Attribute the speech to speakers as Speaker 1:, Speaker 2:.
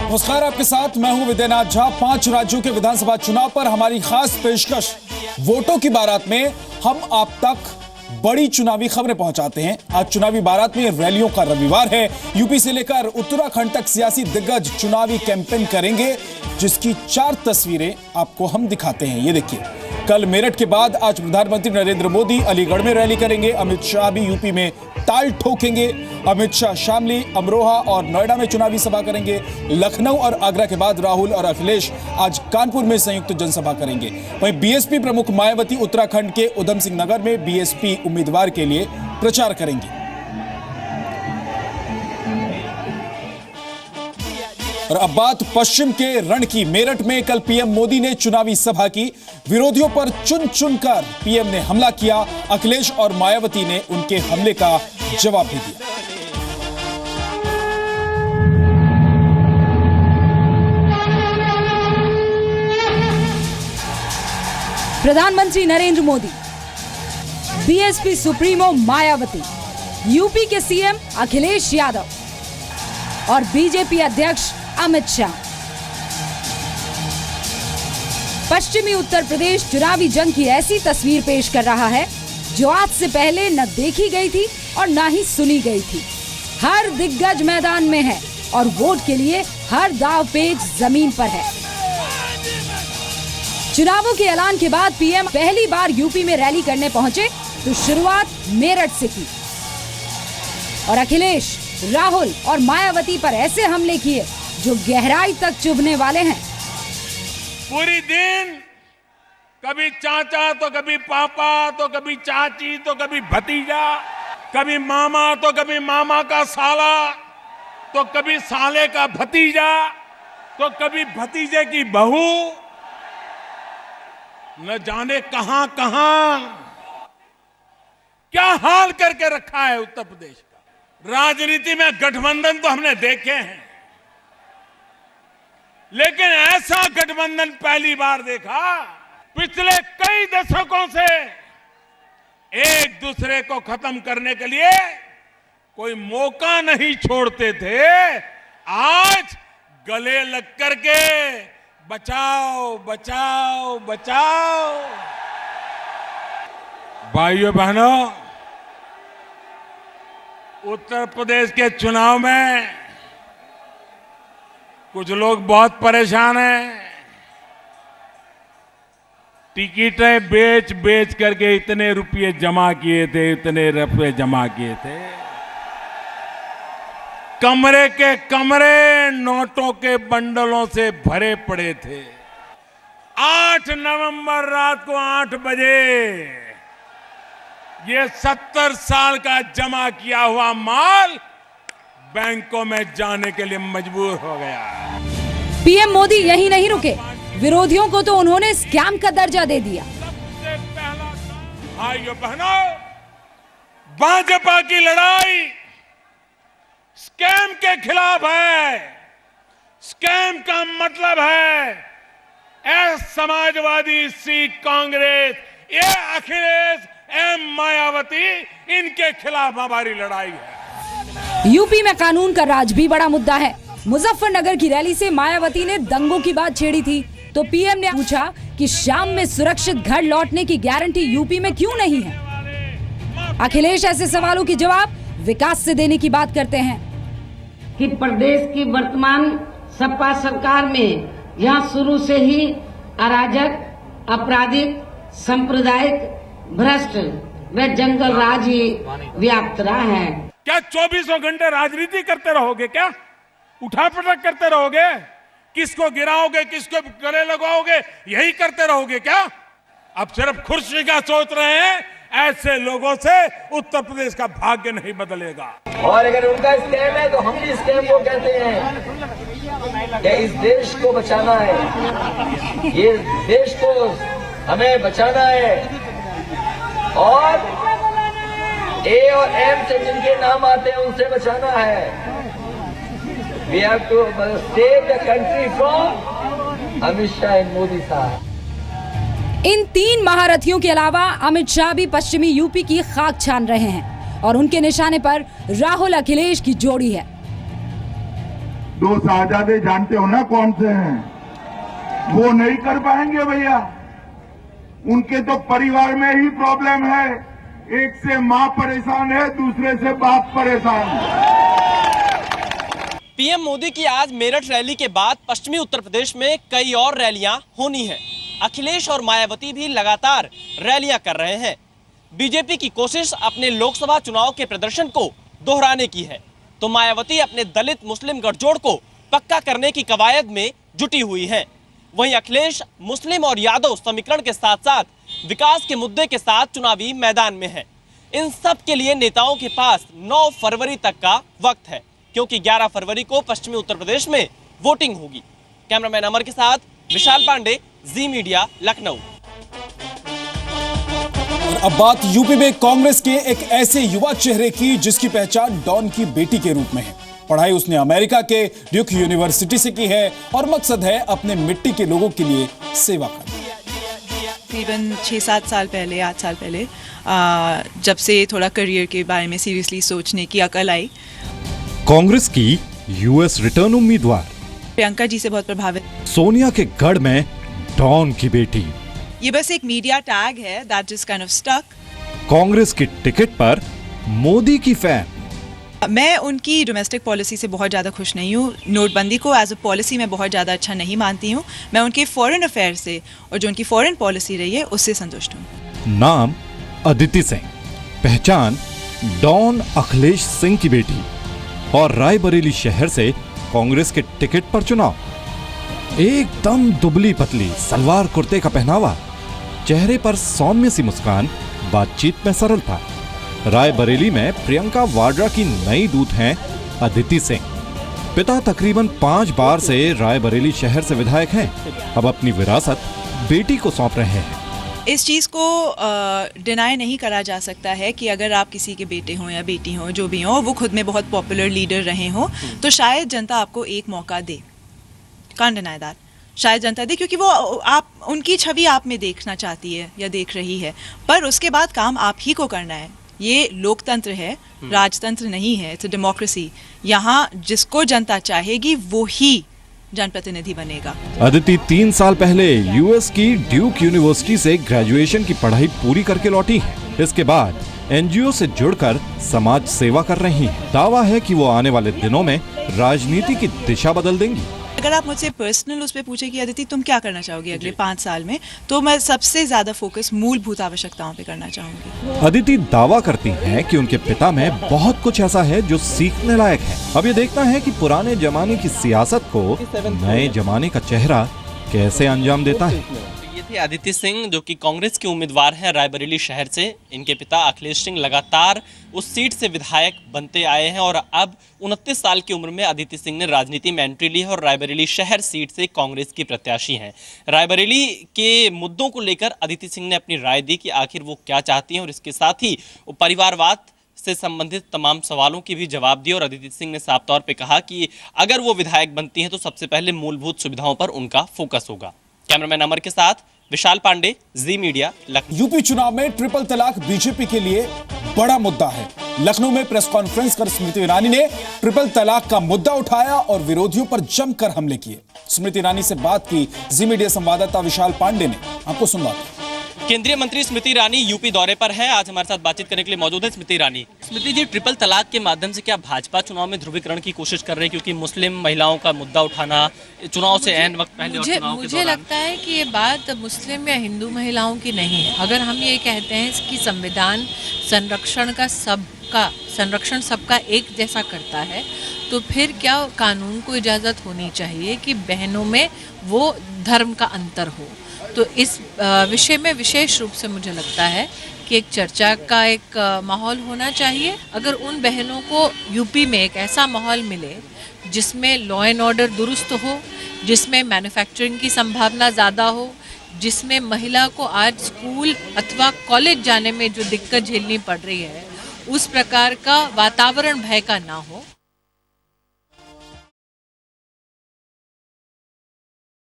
Speaker 1: नमस्कार, आपके साथ मैं हूं विद्यानाथ झा। 5 राज्यों के विधानसभा चुनाव पर हमारी खास पेशकश वोटों की बारात में हम आप तक बड़ी चुनावी खबरें पहुंचाते हैं। आज चुनावी बारात में रैलियों का रविवार है। यूपी से लेकर उत्तराखंड तक सियासी दिग्गज चुनावी कैंपेन करेंगे, जिसकी 4 तस्वीरें आपको हम दिखाते हैं। ये देखिए, कल मेरठ के बाद आज प्रधानमंत्री नरेंद्र मोदी अलीगढ़ में रैली करेंगे। अमित शाह भी यूपी में ताल ठोकेंगे। अमित शाह शामली, अमरोहा और नोएडा में चुनावी सभा करेंगे। लखनऊ और आगरा के बाद राहुल और अखिलेश आज कानपुर में संयुक्त जनसभा करेंगे। वहीं बीएसपी प्रमुख मायावती उत्तराखंड के उधम सिंह नगर में बीएसपी उम्मीदवार के लिए प्रचार करेंगी। और अब बात पश्चिम के रण की। मेरठ में कल पीएम मोदी ने चुनावी सभा की। विरोधियों पर चुन चुनकर पीएम ने हमला किया। अखिलेश और मायावती ने उनके हमले का जवाब भी दिया।
Speaker 2: प्रधानमंत्री Narendra Modi, BSP supremo Mayawati, UP के सीएम अखिलेश यादव और बीजेपी अध्यक्ष अमित शाह। पश्चिमी उत्तर प्रदेश चुनावी जंग की ऐसी तस्वीर पेश कर रहा है जो आज से पहले न देखी गई थी और न ही सुनी गई थी। हर दिग्गज मैदान में है और वोट के लिए हर दांवपेच जमीन पर है। चुनावों के ऐलान के बाद पीएम पहली बार यूपी में रैली करने पहुंचे तो शुरुआत मेरठ से की और अखिलेश, राहुल और मायावती पर ऐसे हमले किए जो गहराई तक चुभने वाले हैं।
Speaker 3: पूरी दिन कभी चाचा तो कभी पापा तो कभी चाची तो कभी भतीजा, कभी मामा तो कभी मामा का साला तो कभी साले का भतीजा तो कभी भतीजे की बहू, न जाने कहां कहां क्या हाल करके रखा है उत्तर प्रदेश का। राजनीति में गठबंधन तो हमने देखे हैं, लेकिन ऐसा गठबंधन पहली बार देखा। पिछले कई दशकों से एक दूसरे को खत्म करने के लिए कोई मौका नहीं छोड़ते थे। आज गले लग करके बचाओ बचाओ बचाओ। भाइयों बहनों, उत्तर प्रदेश के चुनाव में कुछ लोग बहुत परेशान हैं। टिकटें बेच बेच करके इतने रुपये जमा किए थे, इतने रुपये जमा किए थे। कमरे के कमरे नोटों के बंडलों से भरे पड़े थे। 8 नवंबर रात को 8 बजे ये 70 साल का जमा किया हुआ माल बैंकों में जाने के लिए मजबूर हो गया।
Speaker 2: पीएम मोदी यही नहीं रुके, विरोधियों को तो उन्होंने स्कैम का दर्जा दे दिया।
Speaker 3: सबसे पहला भाइयों बहनों, भाजपा की लड़ाई स्कैम के खिलाफ है। स्कैम का मतलब है समाजवादी, सी कांग्रेस, ये अखिलेश, मायावती, इनके खिलाफ हमारी लड़ाई है।
Speaker 2: यूपी में कानून का राज भी बड़ा मुद्दा है। मुजफ्फरनगर की रैली से मायावती ने दंगों की बात छेड़ी थी तो पीएम ने पूछा कि शाम में सुरक्षित घर लौटने की गारंटी यूपी में क्यों नहीं है। अखिलेश ऐसे सवालों के जवाब विकास से देने की बात करते हैं
Speaker 4: कि प्रदेश की वर्तमान सपा सरकार में यहाँ शुरू से ही अराजक, आपराधिक, सांप्रदायिक, भ्रष्ट व जंगल राज ही व्याप्त रहा है।
Speaker 3: क्या 24 घंटे राजनीति करते रहोगे? क्या उठा पटक करते रहोगे? किसको गिराओगे, किसको गले लगाओगे, यही करते रहोगे क्या? अब सिर्फ खुर्सी का सोच रहे हैं। ऐसे लोगों से उत्तर प्रदेश का भाग्य नहीं बदलेगा।
Speaker 5: और अगर उनका स्कैम है तो हम भी स्कैम को कहते हैं कि इस देश को बचाना है, ये देश को हमें बचाना है। और ए और एम से जिनके नाम आते हैं उनसे बचाना है। We have to save the country from Amit Shah and Modi साहब।
Speaker 2: इन 3 महारथियों के अलावा अमित शाह भी पश्चिमी यूपी की खाक छान रहे हैं। और उनके निशाने पर राहुल अखिलेश की जोड़ी है।
Speaker 6: दो साहजादे जानते हो ना कौन से हैं? वो नहीं कर पाएंगे भैया, उनके तो परिवार में ही प्रॉब्लम है। एक से मां परेशान है, दूसरे से बाप परेशान है।
Speaker 7: पीएम मोदी की आज मेरठ रैली के बाद पश्चिमी उत्तर प्रदेश में कई और रैलियां होनी हैं। अखिलेश और मायावती भी लगातार रैलियां कर रहे हैं। बीजेपी की कोशिश अपने लोकसभा चुनाव के प्रदर्शन को दोहराने की है, तो मायावती अपने दलित मुस्लिम गठजोड़ को पक्का करने की कवायद में जुटी हुई है। वहीं अखिलेश मुस्लिम और यादव समीकरण के साथ साथ विकास के मुद्दे के साथ चुनावी मैदान में है। इन सब के लिए नेताओं के पास 9 फरवरी तक का वक्त है, क्योंकि 11 फरवरी को पश्चिमी उत्तर प्रदेश में वोटिंग होगी। कैमरामैन अमर के साथ विशाल पांडे, जी मीडिया, लखनऊ।
Speaker 1: और अब बात यूपी में कांग्रेस के एक ऐसे युवा चेहरे की जिसकी पहचान डॉन की बेटी के रूप में है। पढ़ाई उसने अमेरिका के ड्यूक यूनिवर्सिटी से की है और मकसद है अपने मिट्टी के लोगों के लिए सेवा करना।
Speaker 8: तकरीबन 6-7 साल पहले, 8 साल पहले जब से थोड़ा करियर के बारे में सीरियसली सोचने की अकल आई।
Speaker 9: कांग्रेस की यूएस रिटर्न उम्मीदवार
Speaker 8: प्रियंका जी से बहुत प्रभावित।
Speaker 9: सोनिया के गढ़ में डॉन की बेटी।
Speaker 8: ये बस एक मीडिया टैग है that just kind of stuck.
Speaker 9: Congress की टिकट पर मोदी की फैन।
Speaker 8: मैं उनकी डोमेस्टिक पॉलिसी से बहुत ज़्यादा खुश नहीं हूँ। नोटबंदी को एज अ पॉलिसी मैं बहुत ज़्यादा अच्छा नहीं मानती हूँ। मैं उनके फॉरेन अफेयर से और जो उनकी फॉरेन पॉलिसी रही है उससे संतुष्ट हूँ।
Speaker 9: नाम अदिति सिंह, पहचान डॉन अखिलेश सिंह की बेटी और रायबरेली शहर से कांग्रेस के टिकट पर चुनाव। एकदम दुबली पतली, सलवार कुर्ते का पहनावा, चेहरे पर सौम्य सी मुस्कान, बातचीत में सरलता। रायबरेली में प्रियंका वाड्रा की नई दूत हैं अदिति सिंह। पिता तकरीबन 5 बार से रायबरेली शहर से विधायक हैं। अब अपनी विरासत बेटी को सौंप रहे हैं।
Speaker 8: इस चीज़ को डिनाई नहीं करा जा सकता है कि अगर आप किसी के बेटे हों या बेटी हों, जो भी हों, वो खुद में बहुत पॉपुलर लीडर रहे हों, तो शायद जनता आपको एक मौका दे। Can't deny that. शायद जनता दे, क्योंकि वो आप उनकी छवि आप में देखना चाहती है या देख रही है, पर उसके बाद काम आप ही को करना है। ये लोकतंत्र है, राजतंत्र नहीं है। It's a democracy. यहाँ जिसको जनता चाहेगी वो ही जनप्रतिनिधि बनेगा।
Speaker 9: अदिति 3 साल पहले यूएस की ड्यूक यूनिवर्सिटी से ग्रेजुएशन की पढ़ाई पूरी करके लौटी है। इसके बाद एनजीओ से जुड़कर समाज सेवा कर रही हैं। दावा है कि वो आने वाले दिनों में राजनीति की दिशा बदल देंगी।
Speaker 8: अगर आप मुझसे पर्सनल उस पे पूछे कि अदिति तुम क्या करना चाहोगी अगले 5 साल में, तो मैं सबसे ज्यादा फोकस मूलभूत आवश्यकताओं पे करना चाहूंगी।
Speaker 9: अदिति दावा करती हैं कि उनके पिता में बहुत कुछ ऐसा है जो सीखने लायक है। अब ये देखना है कि पुराने जमाने की सियासत को नए जमाने का चेहरा कैसे अंजाम देता है।
Speaker 7: ये थे अदिति सिंह, जो कि कांग्रेस के उम्मीदवार हैं रायबरेली शहर से। इनके पिता अखिलेश सिंह लगातार उस सीट से विधायक बनते आए हैं और अब 29 साल की उम्र में अदिति सिंह ने राजनीति में एंट्री ली है और रायबरेली शहर सीट से कांग्रेस की प्रत्याशी हैं। रायबरेली के मुद्दों को लेकर अदिति सिंह ने अपनी राय दी कि आखिर वो क्या चाहती हैं और इसके साथ ही परिवारवाद से संबंधित तमाम सवालों की भी जवाब दिए। और अदिति सिंह ने साफ तौर पे कहा कि अगर वो विधायक बनती हैं तो सबसे पहले मूलभूत सुविधाओं पर उनका फोकस होगा। कैमरामैन अमर के साथ विशाल पांडे, जी मीडिया, लखनऊ।
Speaker 1: यूपी चुनाव में ट्रिपल तलाक बीजेपी के लिए बड़ा मुद्दा है। लखनऊ में प्रेस कॉन्फ्रेंस कर स्मृति ईरानी ने ट्रिपल तलाक का मुद्दा उठाया और विरोधियों पर जमकर हमले किए। स्मृति ईरानी से बात की जी मीडिया संवाददाता विशाल पांडे ने, आपको सुनवा।
Speaker 7: केंद्रीय मंत्री स्मृति ईरानी यूपी दौरे पर हैं। आज हमारे साथ बातचीत करने के लिए मौजूद है स्मृति ईरानी। स्मृति जी, ट्रिपल तलाक के माध्यम से क्या भाजपा चुनाव में ध्रुवीकरण की कोशिश कर रहे हैं, क्योंकि मुस्लिम महिलाओं का मुद्दा उठाना चुनाव से ऐन वक्त पहले
Speaker 10: मुझे लगता है कि ये बात मुस्लिम या हिंदू महिलाओं की नहीं है। अगर हम ये कहते हैं कि संविधान संरक्षण सबका एक जैसा करता है, तो फिर क्या कानून को इजाज़त होनी चाहिए कि बहनों में वो धर्म का अंतर हो। तो इस विषय में विशेष रूप से मुझे लगता है कि एक चर्चा का एक माहौल होना चाहिए। अगर उन बहनों को यूपी में एक ऐसा माहौल मिले जिसमें लॉ एंड ऑर्डर दुरुस्त हो, जिसमें मैन्युफैक्चरिंग की संभावना ज़्यादा हो, जिसमें महिला को आज स्कूल अथवा कॉलेज जाने में जो दिक्कत झेलनी पड़ रही है, उस प्रकार का वातावरण भय का ना हो,